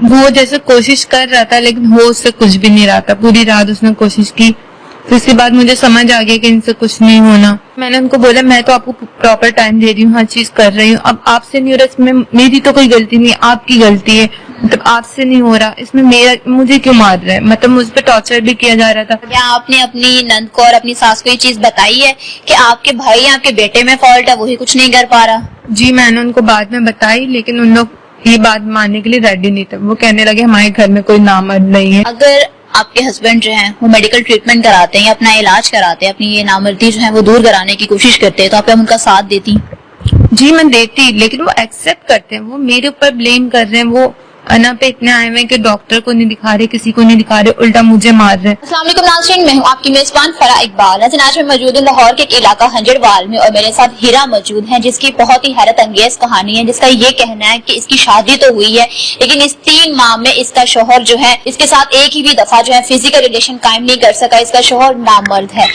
وہ جیسے کوشش کر رہا تھا لیکن ہو اس سے کچھ بھی نہیں رہا تھا. پوری رات اس نے کوشش کی. پھر اس کے بعد مجھے سمجھ آ گیا کہ ان سے کچھ نہیں ہونا. میں نے ان کو بولا میں تو آپ کو پراپر ٹائم دے رہی ہوں, ہر چیز کر رہی ہوں, اب آپ سے نہیں ہو رہا, اس میں میری تو کوئی غلطی نہیں, آپ کی غلطی ہے. مطلب آپ سے نہیں ہو رہا, اس میں مجھے کیوں مار رہا ہے؟ مطلب مجھ پہ ٹارچر بھی کیا جا رہا تھا. کیا آپ نے اپنی نند کو اور اپنی ساس کو یہ چیز بتائی ہے کہ آپ کے بھائی یا آپ کے بیٹے میں فالٹ ہے, وہی کچھ نہیں کر پا رہا؟ جی میں نے ان کو بعد میں بتائی, لیکن ان لوگ یہ بات ماننے کے لیے ریڈی نہیں تھے. وہ کہنے لگے ہمارے گھر میں کوئی نامرد نہیں ہے. اگر آپ کے ہسبینڈ جو ہیں وہ میڈیکل ٹریٹمنٹ کراتے ہیں یا اپنا علاج کراتے ہیں, اپنی یہ نامردی جو ہے وہ دور کرانے کی کوشش کرتے ہیں, تو آپ ان کا ساتھ دیتی؟ جی میں دیتی, لیکن وہ ایکسپٹ کرتے ہیں. وہ میرے اوپر بلیم کر رہے ہیں. وہ انا پہ اتنے آئے ہوئے کہ ڈاکٹر کو نہیں دکھا رہے, کسی کو نہیں دکھا رہے, الٹا مجھے مار رہے ہیں. السلام علیکم ناظرین, میں ہوں آپ کی میزبان فرح اقبال. آج میں موجود ہوں لاہور کے ایک علاقہ ہنجڑوال میں, اور میرے ساتھ ہیرا موجود ہیں جس کی بہت ہی حیرت انگیز کہانی ہے, جس کا یہ کہنا ہے کہ اس کی شادی تو ہوئی ہے لیکن اس 3 ماہ میں اس کا شوہر جو ہے اس کے ساتھ ایک ہی بھی دفعہ جو ہے فزیکل ریلیشن قائم نہیں کر سکا. اس کا شوہر نامرد ہے.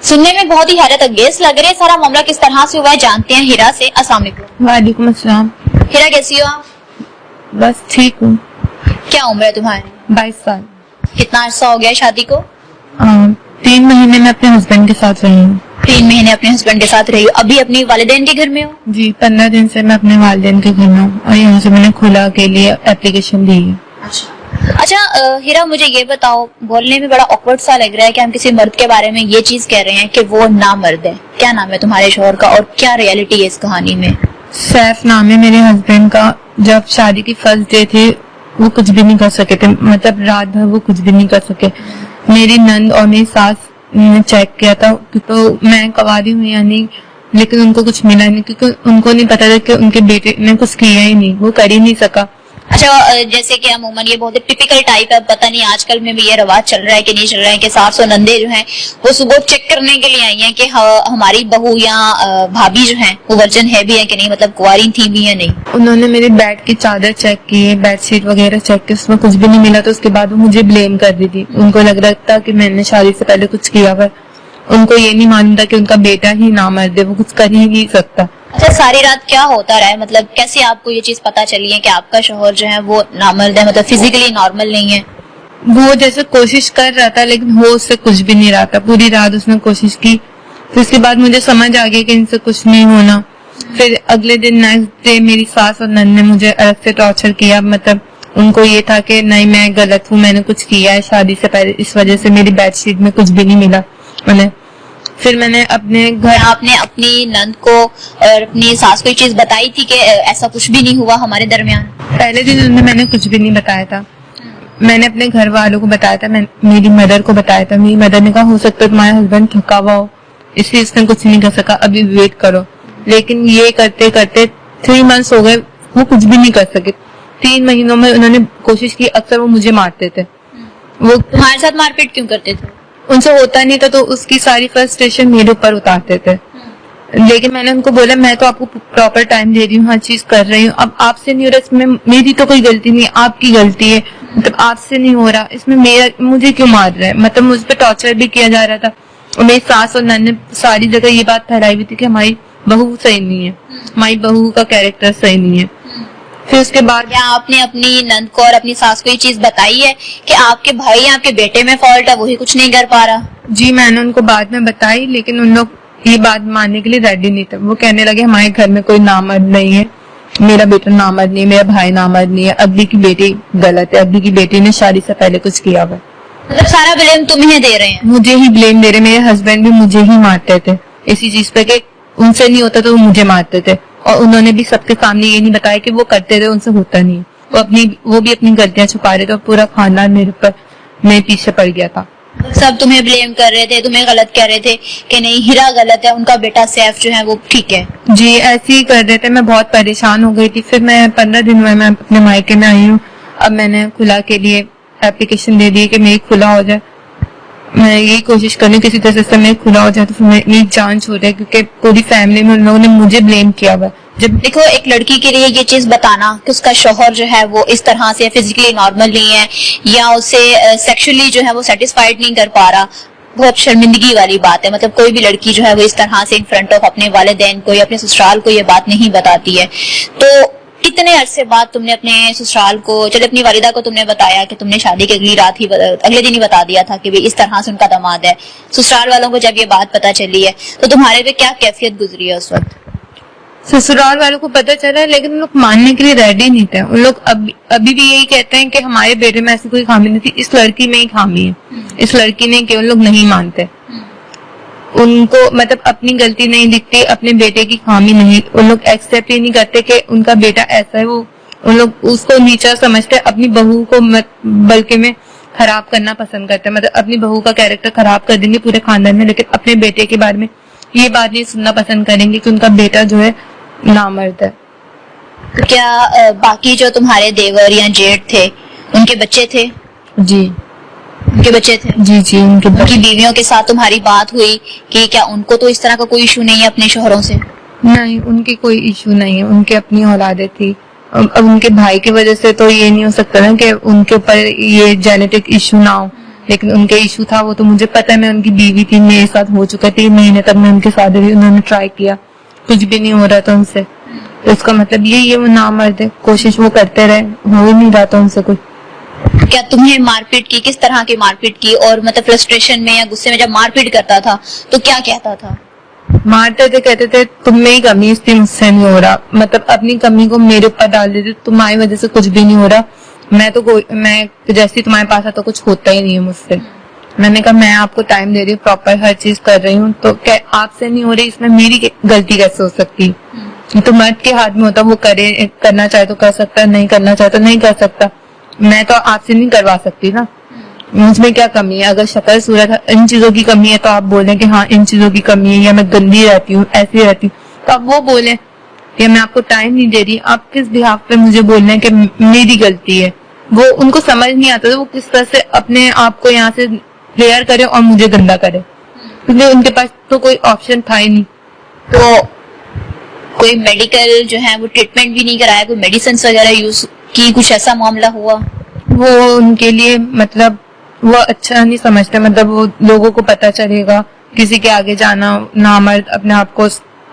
سننے میں بہت ہی حیرت انگیز لگ رہا ہے. سارا معاملہ کس طرح سے ہوا ہے جانتے ہیں ہیرا سے. السلام علیکم. وعلیکم السلام. ہیرا کیسی ہو آپ؟ بس ٹھیک ہوں. کیا عمر ہے تمہاری؟ 22 سال. کتنا عرصہ ہو گیا شادی کو؟ 3 مہینے میں اپنے ہسبینڈ کے ساتھ رہی ہوں. 3 مہینے اپنے ہسبینڈ کے ساتھ رہی ہو. ابھی اپنی والدین کے گھر میں ہو؟ جی 15 دن سے میں اپنے والدین کے گھر میں ہوں, اور یہاں سے میں نے کھلا کے لیے اپلیکیشن دی ہے. اچھا ہیرا, مجھے یہ بتاؤ, بولنے میں بڑا آکورڈ سا لگ رہا ہے کہ ہم کسی مرد کے بارے میں یہ چیز کہہ رہے ہیں کہ وہ نامرد ہے. کیا نام ہے تمہارے شوہر کا اور کیا ریئلٹی ہے اس کہانی میں؟ سیف نام ہے میرے ہسبینڈ کا. جب شادی کی فرسٹ ڈے تھی وہ کچھ بھی نہیں کر سکے تھے, مطلب رات بھر وہ کچھ بھی نہیں کر سکے. میری نند اور میری ساس نے چیک کیا تھا کیونکہ میں کواری ہوں یا نہیں, لیکن ان کو کچھ ملا نہیں, کیونکہ ان کو نہیں پتا تھا کہ ان کے بیٹے نے کچھ کیا ہی نہیں, وہ کر ہی نہیں سکا. اچھا جیسے کہ عموماً یہ بہت ٹپیکل ٹائپ ہے, پتہ نہیں آج کل میں بھی یہ رواج چل رہا ہے کہ نہیں چل رہا ہے, کہ ساس و نندے جو ہیں وہ صبح چیک کرنے کے لیے آئی ہیں کہ ہماری بہو یا بھابھی جو ہیں وہ ورجن ہے بھی ہے کہ نہیں, مطلب کواری تھی بھی یا نہیں. انہوں نے میری بیڈ کی چادر چیک کی, بیڈ شیٹ وغیرہ چیک کی, اس میں کچھ بھی نہیں ملا. تو اس کے بعد وہ مجھے بلیم کر دی تھی. ان کو لگ رہا تھا کہ میں نے شادی سے پہلے کچھ کیا ہوا. ان کو یہ نہیں معلوم تھا کہ ان کا بیٹا ہی نامرد ہے, وہ کچھ کر ہی نہیں سکتا. اچھا ساری رات کیا ہوتا رہا ہے, مطلب کیسے آپ کو یہ چیز پتا چلی ہے کہ آپ کا شوہر جو ہے وہ نامرد ہے, مطلب فزیکلی نارمل نہیں ہے؟ وہ جیسے کوشش کر رہا تھا لیکن ہو اس سے کچھ بھی نہیں رہا تھا. پوری رات اس نے کوشش کی. پھر اس کے بعد مجھے سمجھ آ گیا کہ ان سے کچھ نہیں ہونا. پھر اگلے دن نیکسٹ ڈے میری ساس اور نند نے مجھے الگ سے ٹارچر کیا. مطلب ان کو یہ تھا کہ نہیں میں غلط ہوں, میں نے کچھ کیا ہے شادی سے پہلے, اس وجہ سے میری بیڈ شیٹ میں کچھ بھی نہیں ملا انہیں. پھر میں نے اپنے گھر, آپ نے اپنی نند کو اور اپنی ساس کو یہ چیز بتائی تھی کہ ایسا کچھ بھی نہیں ہوا ہمارے درمیان؟ پہلے دن میں نے کچھ بھی نہیں بتایا تھا. میں نے اپنے گھر والوں کو بتایا تھا, میں میری مدر کو بتایا تھا. میری مدر نے کہا ہو سکتا ہے تمہارا ہسبینڈ تھکا ہوا ہو اس لیے اس نے کچھ نہیں کر سکا, ابھی ویٹ کرو. لیکن یہ کرتے کرتے 3 months ہو گئے, وہ کچھ بھی نہیں کر سکے. 3 مہینوں میں انہوں نے کوشش کی, اکثر وہ مجھے مارتے تھے. وہ تمہارے ساتھ مار پیٹ کیوں کرتے تھے؟ ان سے ہوتا نہیں تھا تو اس کی ساری فرسٹریشن میرے اوپر اتارتے تھے. لیکن میں نے ان کو بولا میں تو آپ کو پراپر ٹائم دے رہی ہوں, ہر چیز کر رہی ہوں, اب آپ سے نہیں ہو رہا, اس میں میری تو کوئی غلطی نہیں, آپ کی غلطی ہے. مطلب آپ سے نہیں ہو رہا, اس میں مجھے کیوں مار رہا ہے؟ مطلب مجھ پہ ٹارچر بھی کیا جا رہا تھا. اور میری ساس اور نند نے ساری جگہ یہ بات پھیلائی ہوئی تھی کہ ہماری بہو صحیح نہیں ہے, ہماری بہو کا کیریکٹر صحیح نہیں ہے. پھر اس کے بعد کیا آپ نے اپنی نند کو اور اپنی ساس کو یہ چیز بتائی ہے کہ آپ کے بھائی یا آپ کے بیٹے میں فالٹ ہے, وہی کچھ نہیں کر پا رہا؟ جی میں نے ان کو بعد میں بتائی, لیکن ان لوگ یہ بات ماننے کے لیے ریڈی نہیں تھے. وہ کہنے لگے ہمارے گھر میں کوئی نامرد نہیں ہے, میرا بیٹا نامرد نہیں ہے, میرا بھائی نامرد نہیں ہے, ابھی کی بیٹی غلط ہے, ابھی کی بیٹی نے شادی سے پہلے کچھ کیا ہوا. مطلب سارا بلیم تمہیں دے رہے ہیں؟ مجھے ہی بلیم دے رہے. میرے ہسبینڈ بھی مجھے ہی مارتے تھے اسی چیز پہ کہ ان سے نہیں ہوتا تو وہ مجھے مارتے تھے. اور انہوں نے بھی سب کے سامنے یہ نہیں بتایا کہ وہ کرتے تھے, ان سے ہوتا نہیں. وہ بھی اپنی غلطیاں چھپا رہے تھے, اور پورا خاندان میرے پیچھے پڑ گیا تھا. سب تمہیں بلیم کر رہے تھے, تمہیں غلط کہہ رہے تھے کہ نہیں ہیرا غلط ہے, ان کا بیٹا سیف جو ہے وہ ٹھیک ہے. جی ایسے ہی کر رہے تھے. میں بہت پریشان ہو گئی تھی. پھر میں 15 دن میں اپنے مائکے میں آئی ہوں. اب میں نے کھلا کے لیے اپلیکیشن دے دی کہ میری کھلا ہو جائے. میں یہی کوشش کر رہی ہوں کسی طرح سے میری کھلا ہو جائے تو پھر میری جان چھوٹ ہے, کیونکہ پوری فیملی میں ان لوگوں نے مجھے بلیم کیا ہوا. جب دیکھو ایک لڑکی کے لیے یہ چیز بتانا کہ اس کا شوہر جو ہے وہ اس طرح سے فزیکلی نارمل نہیں ہے یا اسے سیکشولی جو ہے وہ سیٹسفائیڈ نہیں کر پا رہا, بہت شرمندگی والی بات ہے. مطلب کوئی بھی لڑکی جو ہے وہ اس طرح سے ان فرنٹ آف اپنے والدین کو یا اپنے سسرال کو یہ بات نہیں بتاتی ہے. تو کتنے عرصے بعد تم نے اپنے سسرال کو, چلے اپنی والدہ کو تم نے بتایا کہ تم نے شادی کے اگلے دن ہی بتا دیا تھا کہ اس طرح سے ان کا داماد ہے, سسرال والوں کو جب یہ بات پتا چلی ہے تو تمہارے پہ کیا کیفیت گزری ہے اس وقت؟ سسرال والوں کو پتہ چلا ہے لیکن لوگ ماننے کے لیے ریڈی نہیں تھے. ان لوگ ابھی بھی یہی کہتے ہیں کہ ہمارے بیٹے میں ایسی کوئی خامی نہیں تھی, اس لڑکی میں ہی خامی ہے, اس لڑکی نے کہ ان لوگ نہیں مانتے. ان کو مطلب اپنی غلطی نہیں دکھتی, اپنے بیٹے کی خامی نہیں, ان لوگ ایکسپٹ ہی نہیں کرتے کہ ان کا بیٹا ایسا ہے. وہ ان لوگ اس کو نیچا سمجھتے, اپنی بہو کو بلکہ میں خراب کرنا پسند کرتے, مطلب اپنی بہو کا کیریکٹر خراب کر دیں گے پورے خاندان میں, لیکن اپنے بیٹے کے بارے میں یہ بات نہیں سننا پسند کریں گے کہ ان کا بیٹا جو ہے نامرد ہے. کیا باقی جو تمہارے دیور یا جیٹھ تھے ان کے بچے تھے؟ جی ان کے بچے تھے. جی ان کی بیویوں کے ساتھ تمہاری بات ہوئی کہ کیا ان کو تو اس طرح کا کوئی ایشو نہیں ہے اپنے شوہروں سے؟ نہیں, ان کی کوئی ایشو نہیں ہے, ان کی اپنی اولادیں تھی. اب ان کے بھائی کی وجہ سے تو یہ نہیں ہو سکتا نا کہ ان کے اوپر یہ جینیٹک ایشو نہ ہو, لیکن ان کا ایشو تھا وہ تو مجھے پتا ہے. میں ان کی بیوی تھی, میرے ساتھ ہو چکا 3 مہینے تک میں ان کے ساتھ رہی, انہوں نے ٹرائی کیا, کچھ بھی نہیں ہو رہا تھا ان سے. اس کا مطلب یہی ہے وہ نامرد ہے, کوشش وہ کرتے رہے, ہو ہی نہیں رہا تھا ان سے کچھ. کیا تمہیں مار پیٹ کی, کس طرح کی مار پیٹ کی, اور مطلب فرسٹریشن میں یا غصے میں جب مار پیٹ کرتا تھا تو کیا کہتا تھا؟ مارتے تھے, کہتے تھے تم میں ہی کمی, اس لیے مجھ سے نہیں ہو رہا, مطلب اپنی کمی کو میرے اوپر ڈال دیتے, تمہاری وجہ سے کچھ بھی نہیں ہو رہا, میں جیسے تمہارے پاس آتا کچھ ہوتا ہی نہیں ہے مجھ سے. میں نے کہا میں آپ کو ٹائم دے رہی ہوں, پراپر ہر چیز کر رہی ہوں, تو آپ سے نہیں ہو رہی, اس میں میری غلطی کیسے ہو سکتی؟ تو مرد کے ہاتھ میں ہوتا, وہ کرنا چاہے تو کر سکتا, نہیں کرنا چاہے تو نہیں کر سکتا. میں تو آپ سے نہیں کروا سکتی نا, مجھ میں کیا کمی ہے؟ اگر شکل صورت ان چیزوں کی کمی ہے تو آپ بولیں کہ ہاں ان چیزوں کی کمی ہے, یا میں گندی رہتی ہوں, ایسی رہتی ہوں, تو آپ وہ بولیں. یا میں آپ کو ٹائم نہیں دے رہی, آپ کس بحاف پہ مجھے بول رہے ہیں کہ میری غلطی ہے؟ وہ ان کو سمجھ نہیں آتا وہ کس طرح سے اپنے آپ کو یہاں سے کلیئر کرے اور مجھے گندا کرے, کیونکہ ان کے پاس تو کوئی آپشن تھا ہی نہیں. تو کوئی میڈیکل جو ہے وہ ٹریٹمنٹ بھی نہیں کرایا, کوئی میڈیسنس وغیرہ یوز کی, کچھ ایسا معاملہ ہوا؟ وہ ان کے لیے مطلب وہ اچھا نہیں سمجھتے, مطلب وہ لوگوں کو پتا چلے گا, کسی کے آگے جانا, نامرد اپنے آپ کو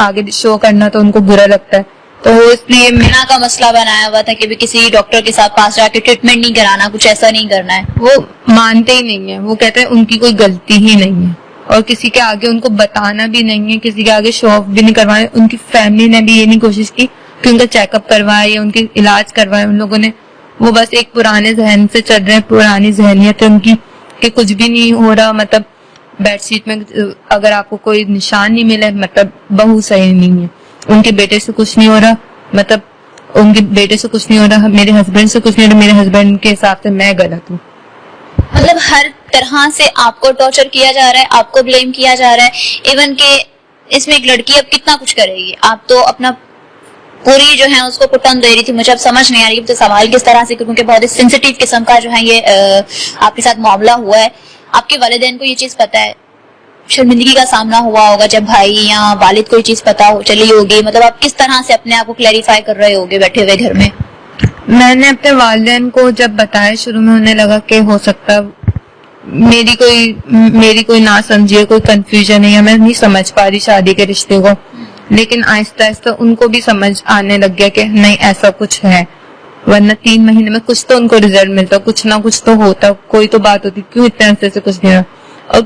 آگے شو کرنا تو ان کو برا لگتا ہے. تو وہ اس لیے مینا کا مسئلہ بنایا ہوا تھا کہ بھی کسی ڈاکٹر کے ساتھ پاس جا کے ٹریٹمنٹ نہیں کرانا, کچھ ایسا نہیں کرنا ہے. وہ مانتے ہی نہیں ہیں, وہ کہتے ہیں ان کی کوئی غلطی ہی نہیں ہے, اور کسی کے آگے ان کو بتانا بھی نہیں ہے, کسی کے آگے شو آف بھی نہیں کروانا. ان کی فیملی نے بھی یہ نہیں کوشش کی کہ ان کا چیک اپ کروائے یا ان کے علاج کروائے. ان لوگوں نے وہ بس ایک پرانے ذہن سے چل رہے ہیں, پرانی ذہنیت ہے ان کی کہ کچھ بھی نہیں ہو رہا, مطلب بیڈ شیٹ میں اگر آپ کو کوئی نشان نہیں ملے مطلب بہو صحیح نہیں ہے. ان کے بیٹے سے کچھ نہیں ہو رہا, مطلب ان کے بیٹے سے کچھ نہیں ہو رہا, میرے ہسبینڈ سے کچھ نہیں ہو رہا, میرے ہسبینڈ کے حساب سے میں غلط ہوں. مطلب ہر طرح سے آپ کو ٹارچر کیا جا رہا ہے, آپ کو بلیم کیا جا رہا ہے. ایون کہ اس میں ایک لڑکی اب کتنا کچھ کرے گی, آپ تو اپنا پوری جو ہے اس کو پٹن دے رہی تھی. مجھے اب سمجھ نہیں آ رہی تو سوال کس طرح سے, کیونکہ بہت ہی سینسیٹیو قسم کا جو ہے یہ آپ کے ساتھ معاملہ ہوا ہے. آپ کے والدین کو یہ چیز پتا ہے, شرمندگی کا سامنا ہوا ہوگا جب بھائی یا والد کو یہ چیز پتا چلی ہوگی, مطلب آپ کس طرح سے اپنے آپ کو کلیریفائی کر رہے ہوگے بیٹھے ہوئے گھر میں؟ میں نے اپنے والدین کو جب بتایا, شروع میں انہیں لگا کہ ہو سکتا میری کوئی نہ سمجھی, کوئی کنفیوژن ہے, یا میں نہیں سمجھ پا رہی شادی کے رشتے کو. لیکن آہستہ آہستہ ان کو بھی سمجھ آنے لگ گیا کہ نہیں ایسا کچھ ہے, ورنہ 3 مہینے میں کچھ تو ان کو رزلٹ ملتا, کچھ نہ کچھ تو ہوتا, کوئی تو بات ہوتی, کیوں اتنے عرصے سے کچھ نہیں رہا. اور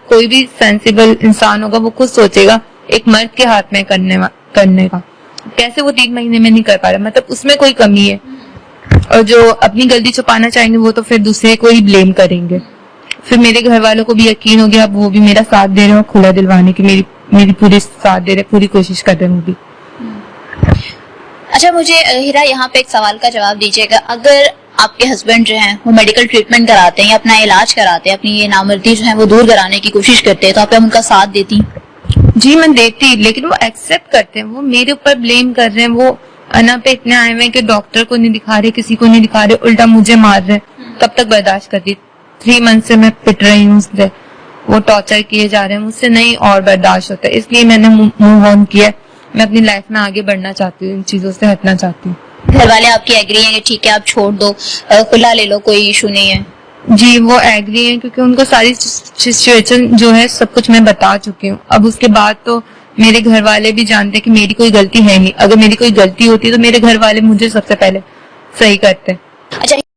کوئی بھی سینسیبل انسان ہوگا وہ خود سوچے گا ایک مرد کے ہاتھ میں کرنے کا کیسے وہ 3 مہینے میں نہیں کر پا رہا, مطلب اس میں کوئی کمی ہے. اور جو اپنی غلطی چھپانا چاہیں گے وہ تو پھر دوسرے کو ہی بلیم کریں گے. پھر میرے گھر والوں کو بھی یقین ہو گیا, اب وہ بھی میرا ساتھ دے رہے ہیں, اور کھلا دلوانے کی میری پوری ساتھ دے رہے, پوری کوشش کر رہے ہیں وہ بھی. اچھا مجھے ہیرا یہاں پہ ایک سوال کا جواب دیجیے گا, اگر آپ کے ہسبینڈ جو ہیں وہ میڈیکل ٹریٹمنٹ کراتے ہیں یا اپنا علاج کراتے ہیں, اپنی یہ نامردی جو ہے وہ دور کرانے کی کوشش کرتے ہیں, تو آپ ان کا ساتھ دیتی؟ جی میں دیتی, لیکن وہ ایکسپٹ کرتے ہیں, وہ میرے اوپر بلیم کر رہے ہیں. وہ انا پہ اتنے آئے ہوئے کہ ڈاکٹر کو نہیں دکھا رہے, کسی کو نہیں دکھا رہے, الٹا مجھے مار رہے. کب تک برداشت کرتی؟ 3 منتھ سے میں پٹ رہی ہوں, وہ ٹارچر کیے جا رہے ہیں, مجھ سے نہیں اور برداشت ہوتا ہے. اس لیے میں نے موو آن کیا, میں اپنی لائف میں آگے بڑھنا چاہتی ہوں, ان چیزوں سے ہٹنا چاہتی ہوں. گھر والے آپ کی ایگری ہیں کہ ٹھیک ہے آپ چھوڑ دو, کھلا لے لو, کوئی ایشو نہیں ہے؟ جی وہ ایگری ہیں, کیونکہ ان کو ساری سچویشن جو ہے سب کچھ میں بتا چکی ہوں. اب اس کے بعد تو میرے گھر والے بھی جانتے کہ میری کوئی غلطی ہے نہیں. اگر میری کوئی غلطی ہوتی تو میرے گھر والے مجھے سب سے پہلے صحیح کرتے. اچھا